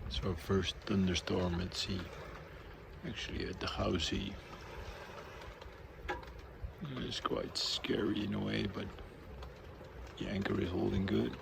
It's our first thunderstorm at sea, actually at the Goudsee. It's quite scary in a way, but the anchor is holding good.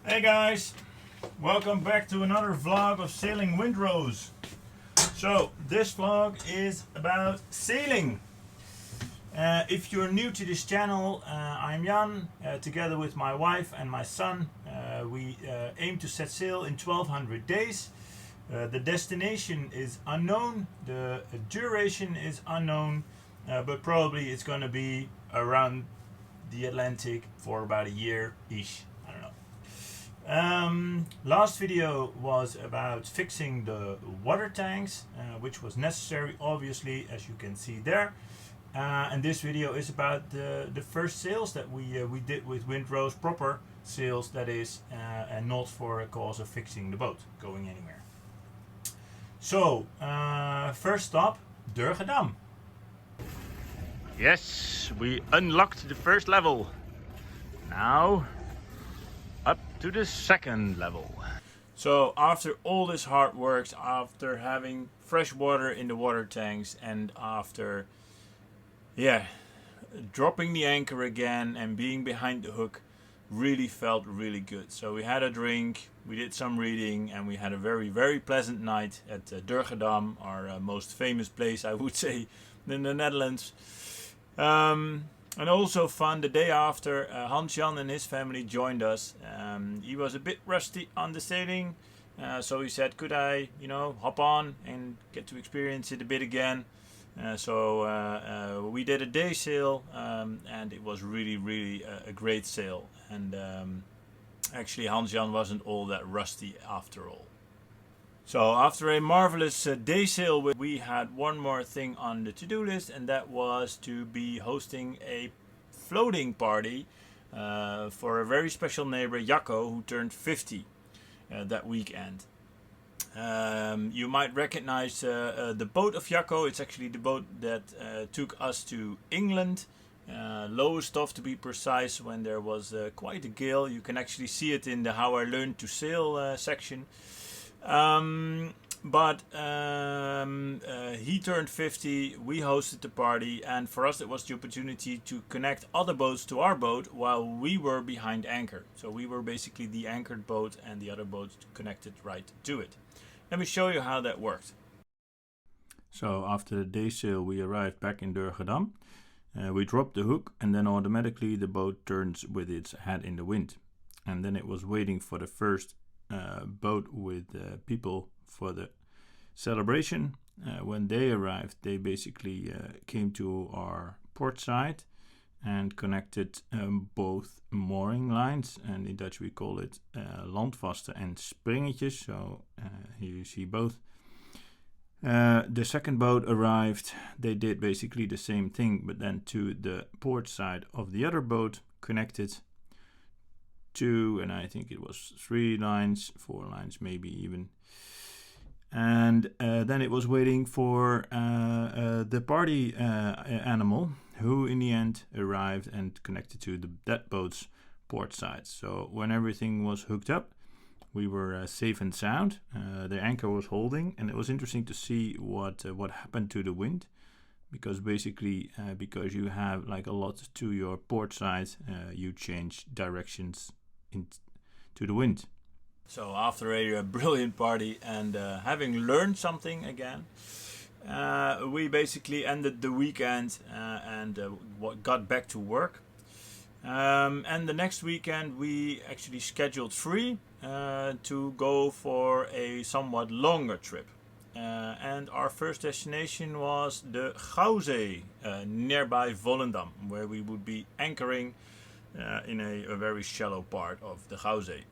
Hey guys, welcome back to another vlog of Sailing Wind Rose. So this vlog is about sailing. If you're new to this channel, I'm Jan, together with my wife and my son. We aim to set sail in 1200 days. The destination is unknown, the duration is unknown, but probably it's going to be around the Atlantic for about a year-ish. I don't know. Last video was about fixing the water tanks, which was necessary, obviously, as you can see there. And this video is about the first sails that we did with Wind Rose, proper sails that is, and not for a cause of fixing the boat going anywhere. So first stop, Durgerdam. Yes, we unlocked the first level. Now up to the second level. So after all this hard work, after having fresh water in the water tanks, and after dropping the anchor again and being behind the hook, really felt really good. So we had a drink, we did some reading, and we had a very, very pleasant night at Durgerdam, our most famous place, I would say, in the Netherlands. And also fun, the day after, Hans-Jan and his family joined us. He was a bit rusty on the sailing, so he said, could I, hop on and get to experience it a bit again. So we did a day sail, and it was really a great sail. And actually Hans-Jan wasn't all that rusty after all. So after a marvelous day sail, we had one more thing on the to-do list, and that was to be hosting a floating party for a very special neighbor, Jacco, who turned 50 that weekend. You might recognize the boat of Jacco. It's actually the boat that took us to England, Lowestoft to be precise, when there was quite a gale. You can actually see it in the How I Learned to Sail section. But he turned 50, we hosted the party, and for us it was the opportunity to connect other boats to our boat while we were behind anchor. So we were basically the anchored boat and the other boats connected right to it. Let me show you how that worked. So after the day sail we arrived back in Durgerdam. We dropped the hook, and then automatically the boat turns with its head in the wind. And then it was waiting for the first boat with people for the celebration. When they arrived, they basically came to our port side and connected both mooring lines, and in Dutch we call it landvasten and springetjes. So here you see both. The second boat arrived. They did basically the same thing, but then to the port side of the other boat, connected 2, and I think it was 3 lines, 4 lines maybe even. And then it was waiting for the party animal, who in the end arrived and connected to that boat's port side. So when everything was hooked up, we were safe and sound. The anchor was holding, and it was interesting to see what happened to the wind, because basically because you have like a lot to your port side, you change directions to the wind. So after a brilliant party and having learned something again, we basically ended the weekend and got back to work. And the next weekend we actually scheduled free to go for a somewhat longer trip. And our first destination was the Goudsee, nearby Volendam, where we would be anchoring in a very shallow part of the Goudsee.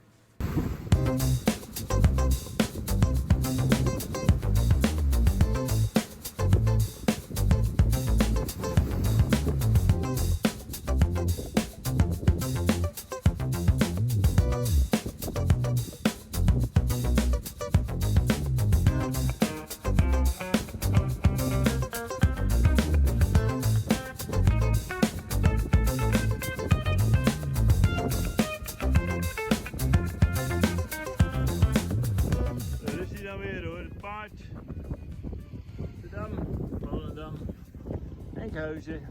keuze.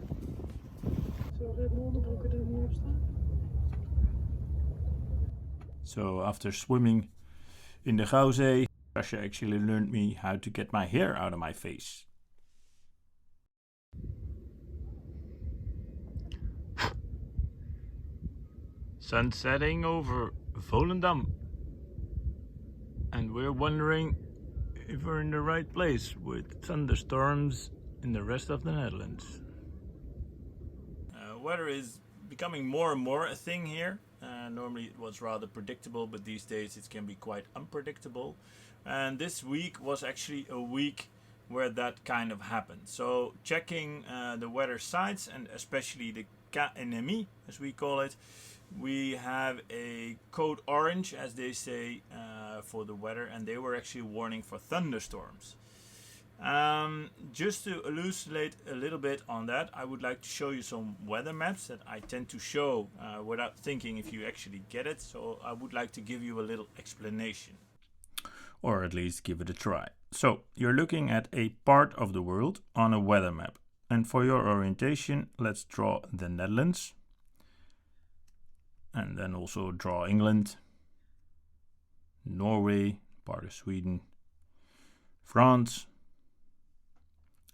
Zorg dat mijn onderbroeken er niet op staan. So after swimming in the Gauzee, Sasha actually learned me how to get my hair out of my face. Sun setting over Volendam. And we're wondering if we're in the right place with thunderstorms in the rest of the Netherlands. Weather is becoming more and more a thing here. Normally it was rather predictable, but these days it can be quite unpredictable. And this week was actually a week where that kind of happened. So checking the weather sites, and especially the KNMI, as we call it, we have a code orange, as they say, for the weather, and they were actually warning for thunderstorms. Just to elucidate a little bit on that, I would like to show you some weather maps that I tend to show without thinking if you actually get it. So I would like to give you a little explanation. Or at least give it a try. So you're looking at a part of the world on a weather map. And for your orientation, let's draw the Netherlands. And then also draw England, Norway, part of Sweden, France.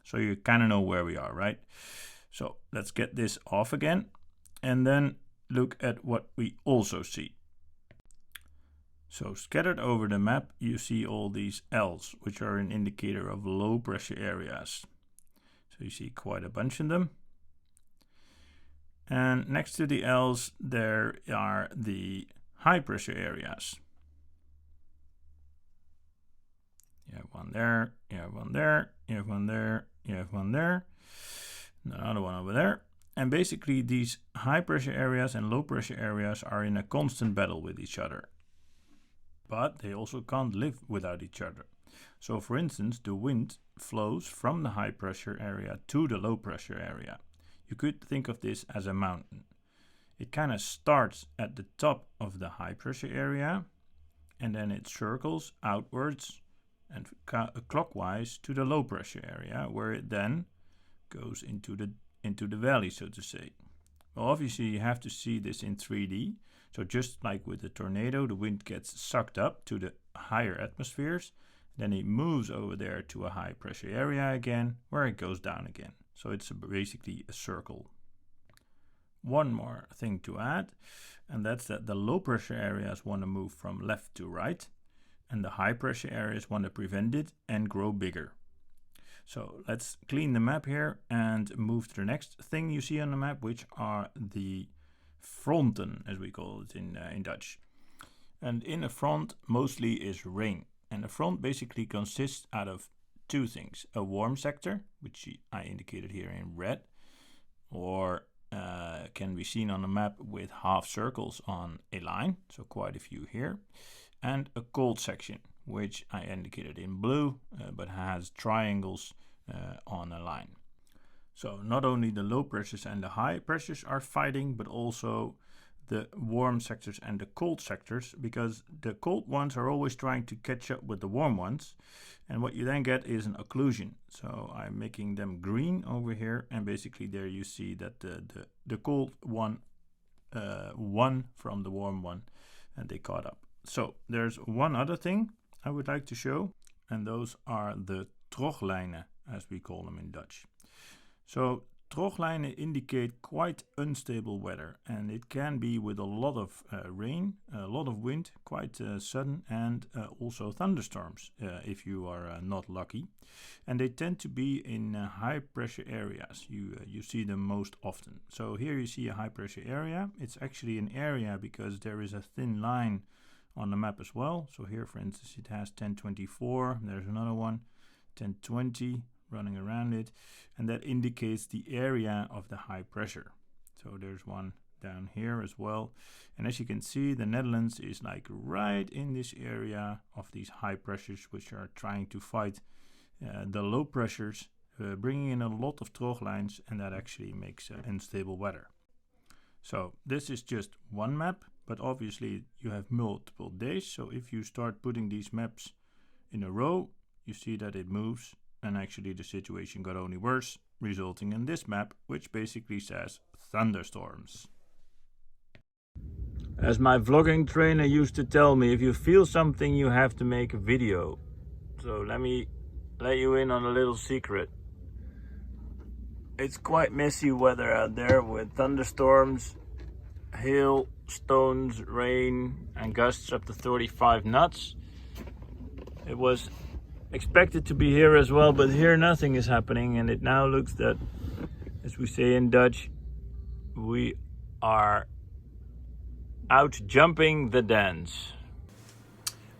So you kind of know where we are, right? So let's get this off again and then look at what we also see. So scattered over the map, you see all these L's, which are an indicator of low pressure areas. So you see quite a bunch of them. And next to the L's, there are the high pressure areas. You have one there, you have one there, you have one there, you have one there, another one over there. And basically these high pressure areas and low pressure areas are in a constant battle with each other. But they also can't live without each other. So for instance, the wind flows from the high pressure area to the low pressure area. You could think of this as a mountain. It kind of starts at the top of the high pressure area and then it circles outwards and clockwise to the low pressure area, where it then goes into the valley, so to say. Well, obviously you have to see this in 3D. So just like with the tornado, the wind gets sucked up to the higher atmospheres, then it moves over there to a high pressure area again, where it goes down again. So it's basically a circle. One more thing to add, and that's that the low pressure areas want to move from left to right, and the high pressure areas want to prevent it and grow bigger. So let's clean the map here and move to the next thing you see on the map, which are the fronten, as we call it in Dutch. And in a front mostly is rain. And a front basically consists out of two things: a warm sector, which I indicated here in red, or can be seen on the map with half circles on a line, so quite a few here, and a cold section, which I indicated in blue, but has triangles on a line. So not only the low pressures and the high pressures are fighting, but also the warm sectors and the cold sectors, because the cold ones are always trying to catch up with the warm ones, and what you then get is an occlusion. So I'm making them green over here, and basically there you see that the cold one won from the warm one and they caught up. So there's one other thing I would like to show, and those are the troglijnen, as we call them in Dutch. So troglijnen indicate quite unstable weather, and it can be with a lot of rain, a lot of wind, quite sudden, and also thunderstorms if you are not lucky. And they tend to be in high pressure areas. You see them most often. So here you see a high pressure area. It's actually an area because there is a thin line on the map as well. So here, for instance, it has 1024. There's another one, 1020. Running around it, and that indicates the area of the high pressure. So there's one down here as well, and as you can see, the Netherlands is like right in this area of these high pressures, which are trying to fight the low pressures, bringing in a lot of troglijns, and that actually makes unstable weather. So this is just one map, but obviously you have multiple days. So if you start putting these maps in a row, you see that it moves. And actually the situation got only worse resulting in this map, which basically says thunderstorms. As my vlogging trainer used to tell me, if you feel something, you have to make a video. So let me let you in on a little secret. It's quite messy weather out there with thunderstorms, hail, stones, rain and gusts up to 35 knots. It was expected to be here as well, but here nothing is happening, and it now looks that, as we say in Dutch, we are out jumping the dance.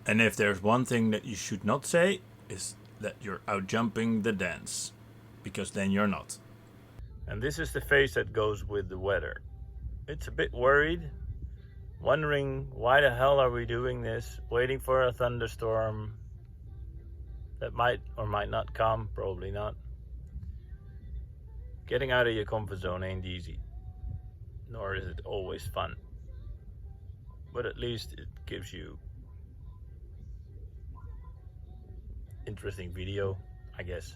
And if there's one thing that you should not say, is that you're out jumping the dance, because then you're not. And this is the face that goes with the weather. It's a bit worried, wondering why the hell are we doing this, waiting for a thunderstorm that might or might not come, probably not. Getting out of your comfort zone ain't easy, nor is it always fun. But at least it gives you interesting video, I guess.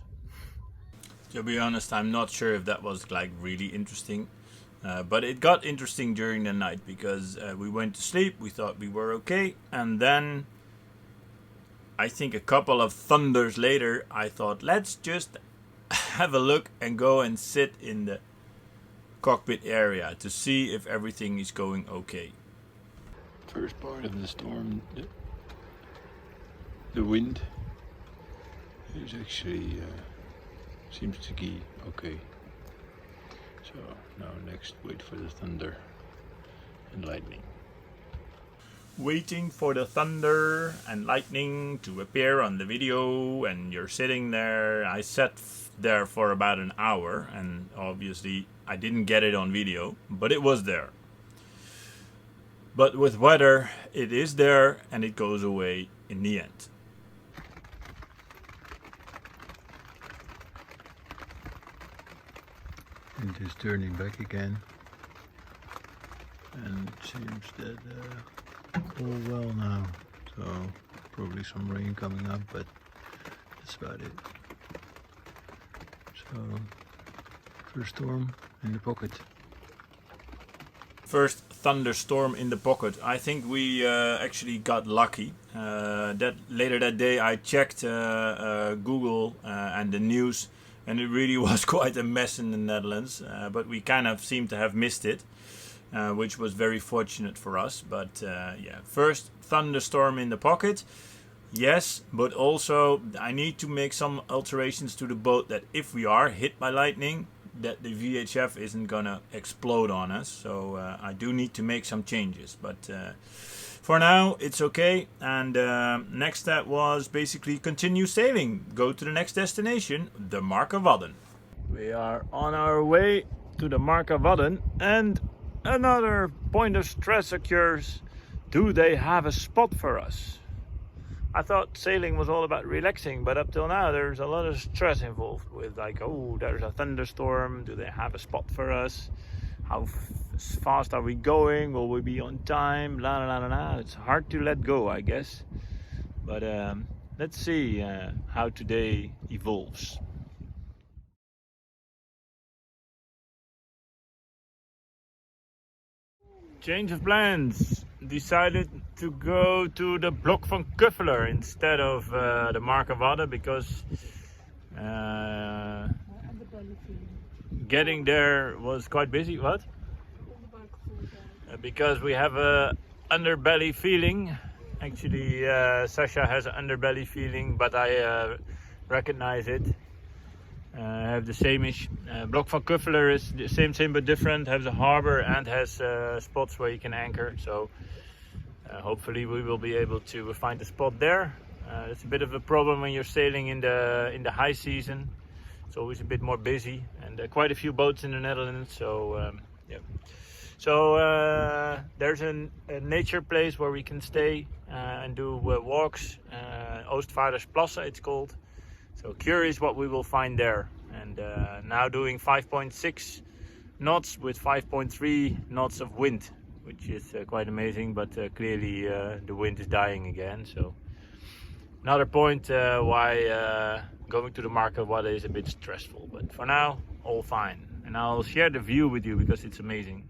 To be honest, I'm not sure if that was like really interesting, but it got interesting during the night because we went to sleep, we thought we were okay, and then I think a couple of thunders later I thought, let's just have a look and go and sit in the cockpit area to see if everything is going okay. First part of the storm, the wind is actually seems to be okay. So now next, wait for the thunder and lightning. Waiting for the thunder and lightning to appear on the video, and you're sitting there. I sat there for about an hour, and obviously I didn't get it on video, but it was there. But with weather, it is there and it goes away in the end. It is turning back again, and it seems that all well now. So probably some rain coming up, but that's about it. So first storm in the pocket. First thunderstorm in the pocket. I think we actually got lucky. Later that day I checked Google and the news, and it really was quite a mess in the Netherlands, but we kind of seem to have missed it, which was very fortunate for us. But yeah, first thunderstorm in the pocket, yes, but also I need to make some alterations to the boat, that if we are hit by lightning, that the VHF isn't gonna explode on us. So I do need to make some changes, but for now it's okay. And next step was basically continue sailing, go to the next destination, the Marken Wadden. We are on our way to the Marken Wadden, and another point of stress occurs. Do they have a spot for us? I thought sailing was all about relaxing, but up till now there's a lot of stress involved with, like, oh, there's a thunderstorm, do they have a spot for us? How fast are we going? Will we be on time? La la la la. It's hard to let go, I guess. But let's see how today evolves. Change of plans. Decided to go to the Blok van Kuffelen instead of the Marken Wadden, because getting there was quite busy. What? Because we have a underbelly feeling. Actually, Sacha has an underbelly feeling, but I recognize it. I have the same-ish. Blok van Kuffelen is the same but different. Has a harbor and has spots where you can anchor. So hopefully we will be able to find a spot there. It's a bit of a problem when you're sailing in the high season. It's always a bit more busy, and quite a few boats in the Netherlands. So yeah. So there's a nature place where we can stay and do walks. Oostvaardersplassen it's called. So curious what we will find there. And now doing 5.6 knots with 5.3 knots of wind, which is quite amazing, but clearly the wind is dying again. So another point why going to the Marken Wadden is a bit stressful. But for now, all fine. And I'll share the view with you because it's amazing.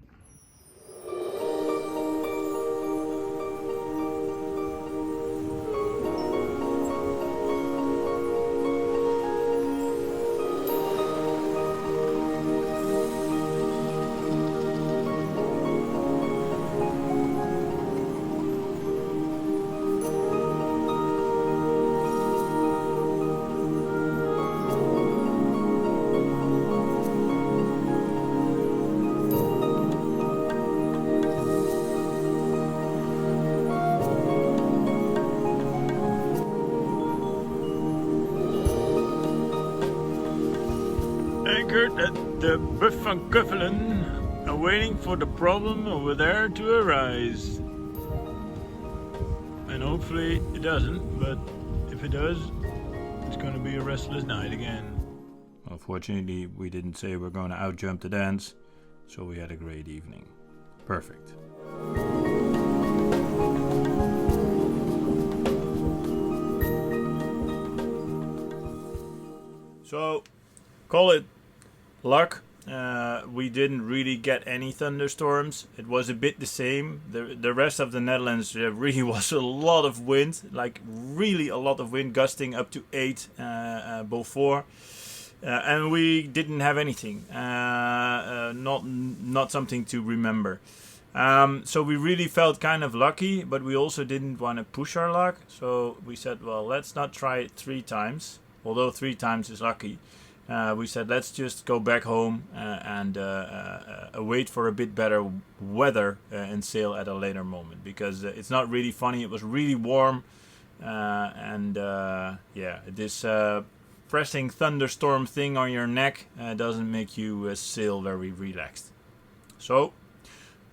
Anchored at the Buff van Kuffelen, awaiting for the problem over there to arise. And hopefully it doesn't, but if it does, it's going to be a restless night again. Well, fortunately we didn't say we're going to outjump the dance, so we had a great evening. Perfect. So, call it luck. We didn't really get any thunderstorms. It was a bit the same. The rest of the Netherlands really was a lot of wind, like really a lot of wind, gusting up to 8 Beaufort. And we didn't have anything. Not something to remember. So we really felt kind of lucky, but we also didn't want to push our luck. So we said, well, let's not try it 3 times. Although 3 times is lucky. We said let's just go back home and wait for a bit better weather and sail at a later moment, because it's not really funny. It was really warm, and yeah, this pressing thunderstorm thing on your neck doesn't make you sail very relaxed. So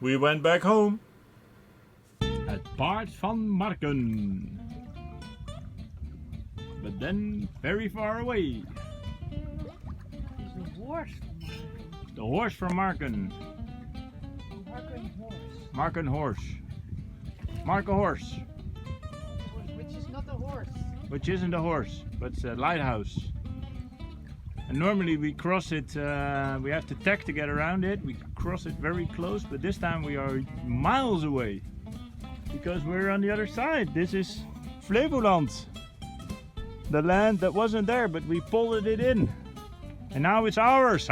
we went back home. Het paard van Marken. But then very far away. The horse from Marken. Marken horse. Marken horse. Which is not a horse. Which isn't a horse, but it's a lighthouse. And normally we cross it, we have to tack to get around it. We cross it very close, but this time we are miles away. Because we're on the other side. This is Flevoland. The land that wasn't there, but we pulled it in. And now it's ours.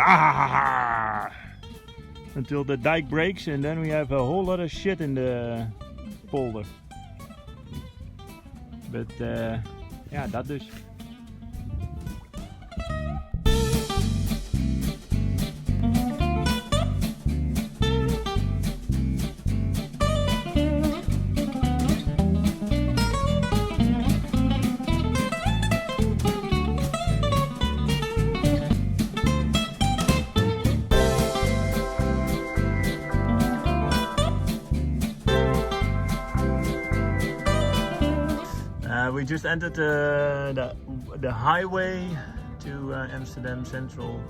Until the dike breaks, and then we have a whole lot of shit in the polder. But ja, dat dus. We just entered the highway to Amsterdam Central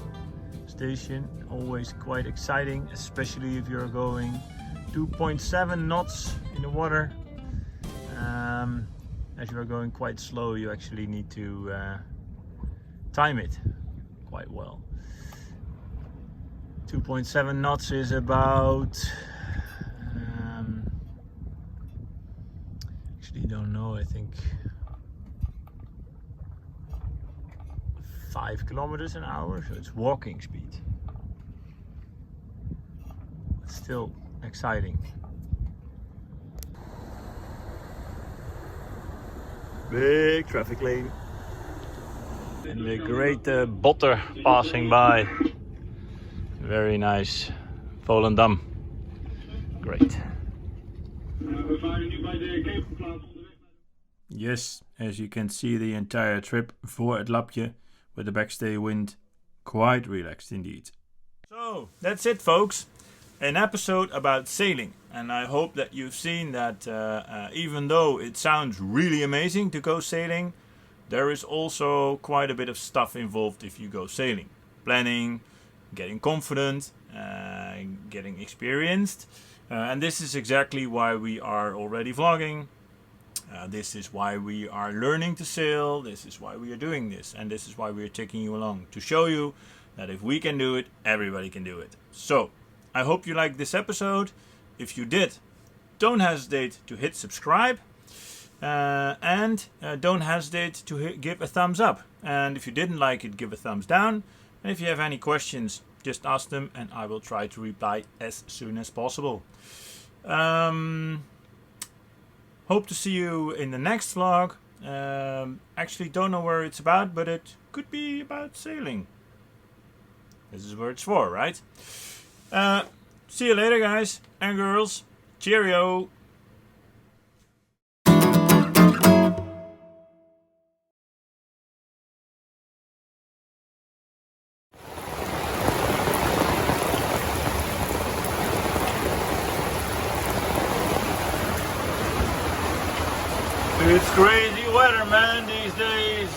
Station. Always quite exciting, especially if you're going 2.7 knots in the water. As you are going quite slow, you actually need to time it quite well. 2.7 knots is about actually don't know, I think 5 kilometers an hour, so it's walking speed. But still exciting. Big traffic lane. And the great botter passing by. Very nice. Volendam. Great. Yes, as you can see, the entire trip voor het lapje with the backstay wind, quite relaxed indeed. So that's it, folks. An episode about sailing, and I hope that you've seen that even though it sounds really amazing to go sailing, there is also quite a bit of stuff involved if you go sailing. Planning, getting confident, getting experienced, and this is exactly why we are already vlogging. This is why we are learning to sail. This is why we are doing this, and this is why we are taking you along, to show you that if we can do it, everybody can do it. So, I hope you liked this episode. If you did, don't hesitate to hit subscribe. And don't hesitate to give a thumbs up. And if you didn't like it, give a thumbs down. And if you have any questions, just ask them and I will try to reply as soon as possible. Hope to see you in the next vlog. Actually don't know where it's about, but it could be about sailing. This is what it's for, right? See you later, guys and girls. Cheerio. It's crazy weather, man, these days.